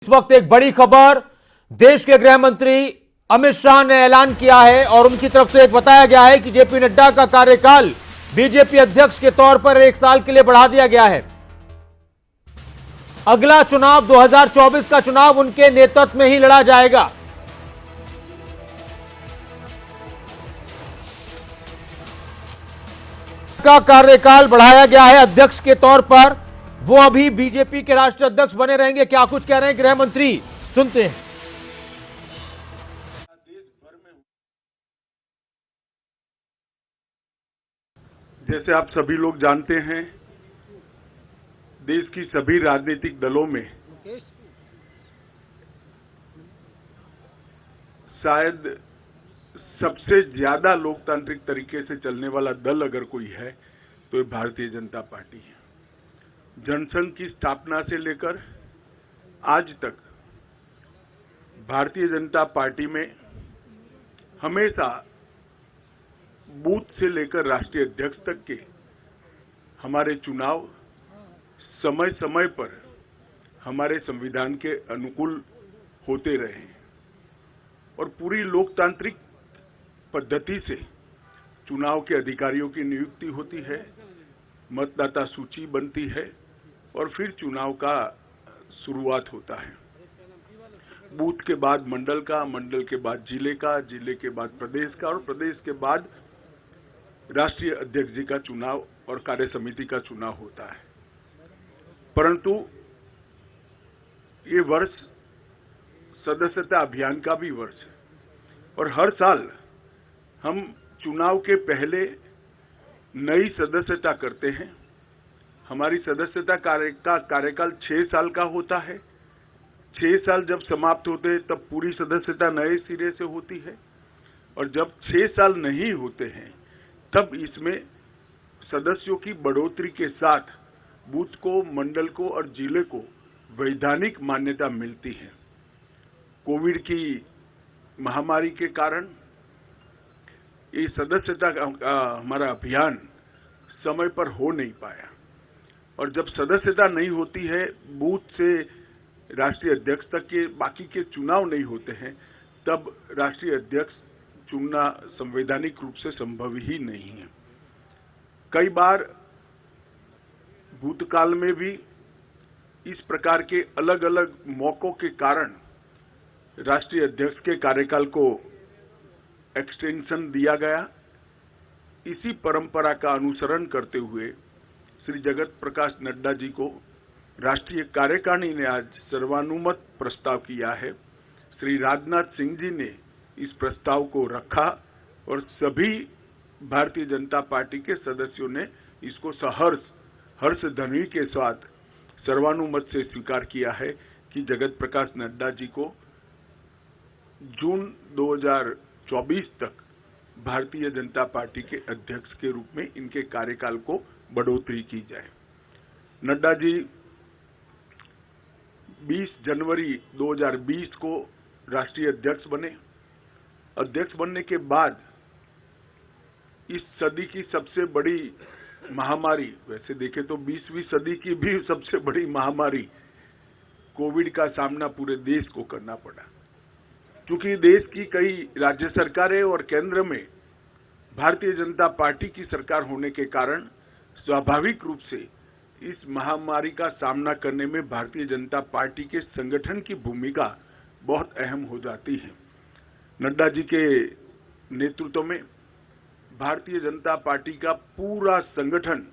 वक्त एक बड़ी खबर, देश के गृह मंत्री अमित शाह ने ऐलान किया है और उनकी तरफ से एक बताया गया है कि जेपी नड्डा का कार्यकाल बीजेपी अध्यक्ष के तौर पर 1 साल के लिए बढ़ा दिया गया है। अगला चुनाव 2024 का चुनाव उनके नेतृत्व में ही लड़ा जाएगा। का कार्यकाल बढ़ाया गया है अध्यक्ष के तौर पर, वो अभी बीजेपी के राष्ट्रीय अध्यक्ष बने रहेंगे। क्या कुछ कह रहे हैं गृह मंत्री, सुनते हैं। जैसे आप सभी लोग जानते हैं, देश की सभी राजनीतिक दलों में शायद सबसे ज्यादा लोकतांत्रिक तरीके से चलने वाला दल अगर कोई है तो ये भारतीय जनता पार्टी है। जनसंघ की स्थापना से लेकर आज तक भारतीय जनता पार्टी में हमेशा बूथ से लेकर राष्ट्रीय अध्यक्ष तक के हमारे चुनाव समय समय पर हमारे संविधान के अनुकूल होते रहे और पूरी लोकतांत्रिक पद्धति से चुनाव के अधिकारियों की नियुक्ति होती है, मतदाता सूची बनती है और फिर चुनाव का शुरुआत होता है। बूथ के बाद मंडल का, मंडल के बाद जिले का, जिले के बाद प्रदेश का और प्रदेश के बाद राष्ट्रीय अध्यक्ष जी का चुनाव और कार्य समिति का चुनाव होता है। परंतु ये वर्ष सदस्यता अभियान का भी वर्ष है और हर साल हम चुनाव के पहले नई सदस्यता करते हैं। हमारी सदस्यता कार्यकाल 6 साल का होता है। 6 साल जब समाप्त होते हैं तब पूरी सदस्यता नए सिरे से होती है और जब 6 साल नहीं होते हैं तब इसमें सदस्यों की बढ़ोतरी के साथ बूथ को, मंडल को और जिले को वैधानिक मान्यता मिलती है। कोविड की महामारी के कारण ये सदस्यता का हमारा अभियान समय पर हो नहीं पाया और जब सदस्यता नहीं होती है, बूथ से राष्ट्रीय अध्यक्ष तक के बाकी के चुनाव नहीं होते हैं, तब राष्ट्रीय अध्यक्ष चुनना संवैधानिक रूप से संभव ही नहीं है। कई बार भूतकाल में भी इस प्रकार के अलग अलग मौकों के कारण राष्ट्रीय अध्यक्ष के कार्यकाल को एक्सटेंशन दिया गया। इसी परंपरा का अनुसरण करते हुए श्री जगत प्रकाश नड्डा जी को राष्ट्रीय कार्यकारिणी ने आज सर्वानुमत प्रस्ताव किया है। श्री राजनाथ सिंह जी ने इस प्रस्ताव को रखा और सभी भारतीय जनता पार्टी के सदस्यों ने इसको हर्ष ध्वनि के साथ सर्वानुमत से स्वीकार किया है कि जगत प्रकाश नड्डा जी को जून 2024 तक भारतीय जनता पार्टी के अध्यक्ष के रूप में इनके कार्यकाल को बढ़ोतरी की जाए। नड्डा जी 20 जनवरी 2020 को राष्ट्रीय अध्यक्ष बने। अध्यक्ष बनने के बाद इस सदी की सबसे बड़ी महामारी, वैसे देखें तो 20वीं सदी की भी सबसे बड़ी महामारी कोविड का सामना पूरे देश को करना पड़ा। क्योंकि देश की कई राज्य सरकारें और केंद्र में भारतीय जनता पार्टी की सरकार होने के कारण स्वाभाविक रूप से इस महामारी का सामना करने में भारतीय जनता पार्टी के संगठन की भूमिका बहुत अहम हो जाती है। नड्डा जी के नेतृत्व में भारतीय जनता पार्टी का पूरा संगठन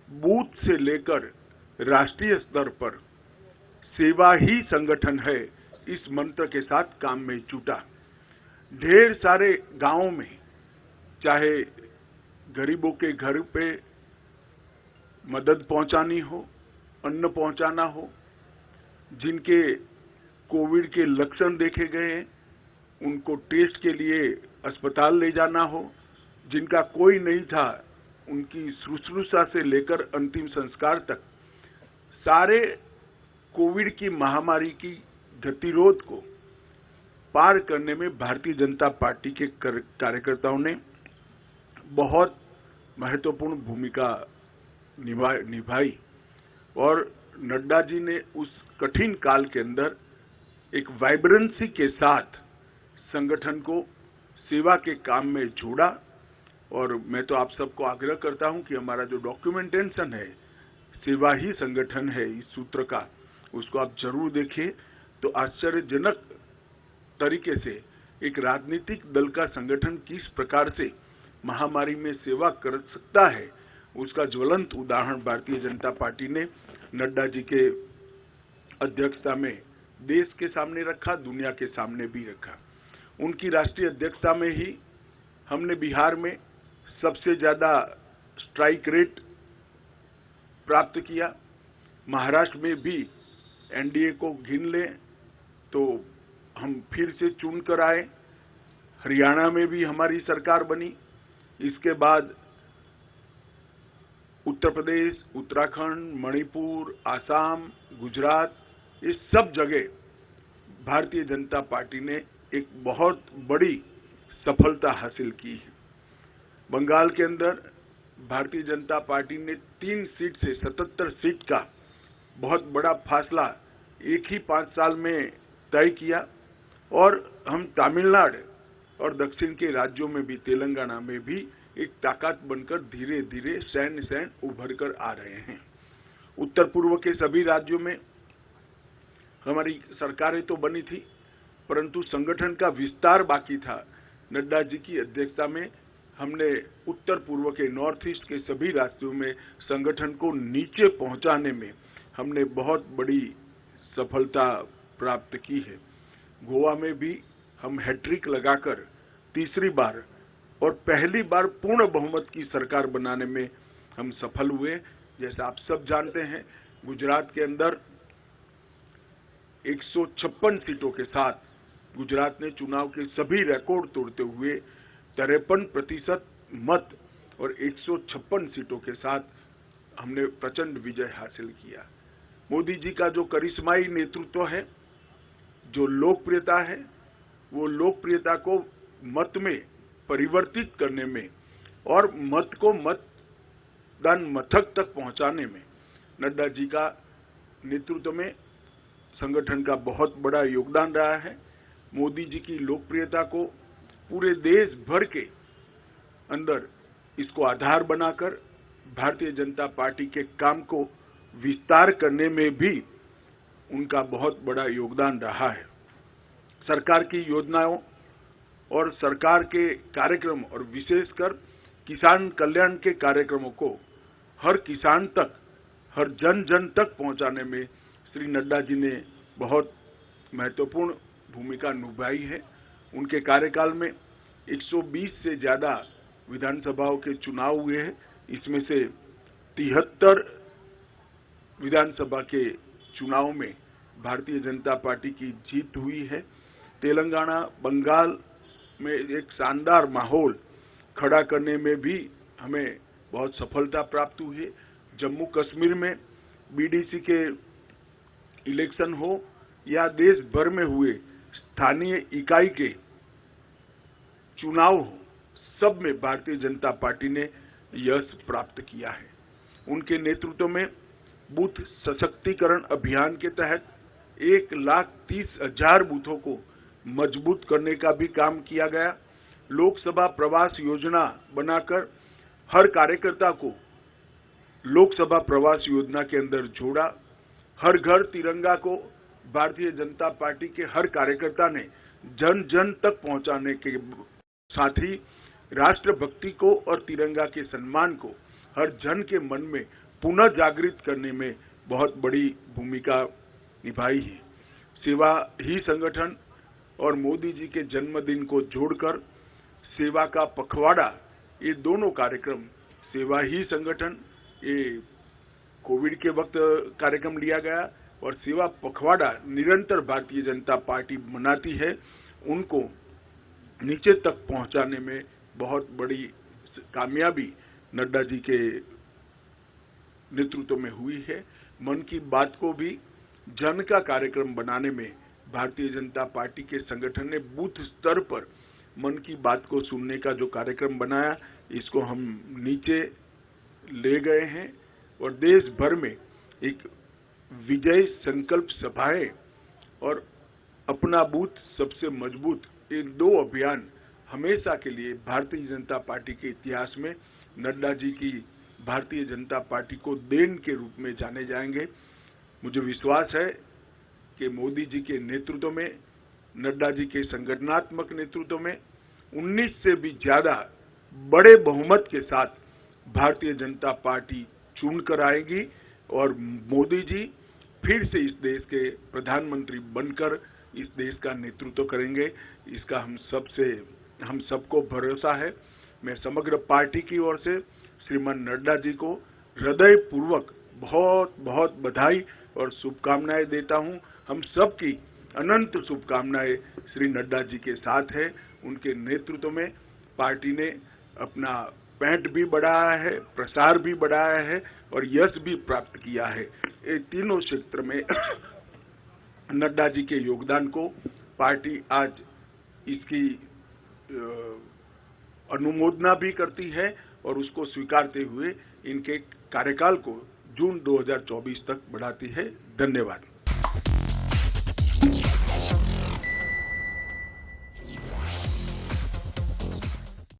बूथ से लेकर राष्ट्रीय स्तर पर सेवा ही संगठन है, इस मंत्र के साथ काम में जुटा। ढेर सारे गांवों में चाहे गरीबों के घर पे मदद पहुंचानी हो, अन्न पहुंचाना हो, जिनके कोविड के लक्षण देखे गए हैं उनको टेस्ट के लिए अस्पताल ले जाना हो, जिनका कोई नहीं था उनकी शुश्रूषा से लेकर अंतिम संस्कार तक सारे कोविड की महामारी की गतिरोध को पार करने में भारतीय जनता पार्टी के कार्यकर्ताओं ने बहुत महत्वपूर्ण भूमिका निभाई और नड्डा जी ने उस कठिन काल के अंदर एक वाइब्रेंसी के साथ संगठन को सेवा के काम में जोड़ा। और मैं तो आप सबको आग्रह करता हूं कि हमारा जो डॉक्यूमेंटेशन है, सेवा ही संगठन है, इस सूत्र का, उसको आप जरूर देखें। तो आश्चर्यजनक तरीके से एक राजनीतिक दल का संगठन किस प्रकार से महामारी में सेवा कर सकता है, उसका ज्वलंत उदाहरण भारतीय जनता पार्टी ने नड्डा जी के अध्यक्षता में देश के सामने रखा, दुनिया के सामने भी रखा। उनकी राष्ट्रीय अध्यक्षता में ही हमने बिहार में सबसे ज्यादा स्ट्राइक रेट प्राप्त किया। महाराष्ट्र में भी एनडीए को गिन लें तो हम फिर से चुन कर आए। हरियाणा में भी हमारी सरकार बनी। इसके बाद उत्तर प्रदेश, उत्तराखंड, मणिपुर, आसाम, गुजरात, इस सब जगह भारतीय जनता पार्टी ने एक बहुत बड़ी सफलता हासिल की है। बंगाल के अंदर भारतीय जनता पार्टी ने 3 सीट से 77 सीट का बहुत बड़ा फासला एक ही 5 साल में तय किया। और हम तमिलनाडु और दक्षिण के राज्यों में भी, तेलंगाना में भी एक ताकत बनकर धीरे धीरे सैन उभर कर आ रहे हैं। उत्तर पूर्व के सभी राज्यों में हमारी सरकारें तो बनी थी, परंतु संगठन का विस्तार बाकी था। नड्डा जी की अध्यक्षता में हमने उत्तर पूर्व के, नॉर्थ ईस्ट के सभी राज्यों में संगठन को नीचे पहुंचाने में हमने बहुत बड़ी सफलता प्राप्त की है। गोवा में भी हम हैट्रिक लगाकर तीसरी बार और पहली बार पूर्ण बहुमत की सरकार बनाने में हम सफल हुए। जैसा आप सब जानते हैं, गुजरात के अंदर 156 सीटों के साथ गुजरात ने चुनाव के सभी रिकॉर्ड तोड़ते हुए 53% मत और 156 सीटों के साथ हमने प्रचंड विजय हासिल किया। मोदी जी का जो करिश्माई नेतृत्व है, जो लोकप्रियता है, वो लोकप्रियता को मत में परिवर्तित करने में और मत को मतदान मथक तक पहुंचाने में नड्डा जी का नेतृत्व में संगठन का बहुत बड़ा योगदान रहा है। मोदी जी की लोकप्रियता को पूरे देश भर के अंदर इसको आधार बनाकर भारतीय जनता पार्टी के काम को विस्तार करने में भी उनका बहुत बड़ा योगदान रहा है। सरकार की योजनाओं और सरकार के कार्यक्रम और विशेषकर किसान कल्याण के कार्यक्रमों को हर किसान तक, हर जन जन तक पहुंचाने में श्री नड्डा जी ने बहुत महत्वपूर्ण भूमिका निभाई है। उनके कार्यकाल में 120 से ज्यादा विधानसभाओं के चुनाव हुए हैं। इसमें से 73 विधानसभा के चुनाव में भारतीय जनता पार्टी की जीत हुई है। तेलंगाना, बंगाल में एक शानदार माहौल खड़ा करने में भी हमें बहुत सफलता प्राप्त हुई है। जम्मू कश्मीर में बीडीसी के इलेक्शन हो या देश भर में हुए स्थानीय इकाई के चुनाव हो, सब में भारतीय जनता पार्टी ने यश प्राप्त किया है। उनके नेतृत्व में बूथ सशक्तिकरण अभियान के तहत 1,30,000 बूथों को मजबूत करने का भी काम किया गया। लोकसभा प्रवास योजना बनाकर हर कार्यकर्ता को लोकसभा प्रवास योजना के अंदर जोड़ा। हर घर तिरंगा को भारतीय जनता पार्टी के हर कार्यकर्ता ने जन जन तक पहुंचाने के साथ ही राष्ट्रभक्ति को और तिरंगा के सम्मान को हर जन के मन में पुनः जागृत करने में बहुत बड़ी भूमिका निभाई है। सेवा ही संगठन और मोदी जी के जन्मदिन को जोड़कर सेवा का पखवाड़ा, ये दोनों कार्यक्रम, सेवा ही संगठन, ये कोविड के वक्त कार्यक्रम लिया गया और सेवा पखवाड़ा निरंतर भारतीय जनता पार्टी मनाती है, उनको नीचे तक पहुंचाने में बहुत बड़ी कामयाबी नड्डा जी के नेतृत्व में हुई है। मन की बात को भी जन का कार्यक्रम बनाने में भारतीय जनता पार्टी के संगठन ने बूथ स्तर पर मन की बात को सुनने का जो कार्यक्रम बनाया, इसको हम नीचे ले गए हैं और देश भर में एक विजय संकल्प सभाएं और अपना बूथ सबसे मजबूत, ये 2 अभियान हमेशा के लिए भारतीय जनता पार्टी के इतिहास में नड्डा जी की भारतीय जनता पार्टी को देन के रूप में जाने जाएंगे। मुझे विश्वास है कि मोदी जी के नेतृत्व में, नड्डा जी के संगठनात्मक नेतृत्व में 19 से भी ज्यादा बड़े बहुमत के साथ भारतीय जनता पार्टी चुन कर आएगी और मोदी जी फिर से इस देश के प्रधानमंत्री बनकर इस देश का नेतृत्व करेंगे। इसका हम सबको भरोसा है। मैं समग्र पार्टी की ओर से श्रीमान नड्डा जी को हृदय पूर्वक बहुत बहुत बधाई और शुभकामनाएं देता हूं। हम सबकी अनंत शुभकामनाएं श्री नड्डा जी के साथ है। उनके नेतृत्व में पार्टी ने अपना पैठ भी बढ़ाया है, प्रसार भी बढ़ाया है और यश भी प्राप्त किया है। ये तीनों क्षेत्र में नड्डा जी के योगदान को पार्टी आज इसकी अनुमोदना भी करती है और उसको स्वीकारते हुए इनके कार्यकाल को जून 2024 तक बढ़ाती है। धन्यवाद।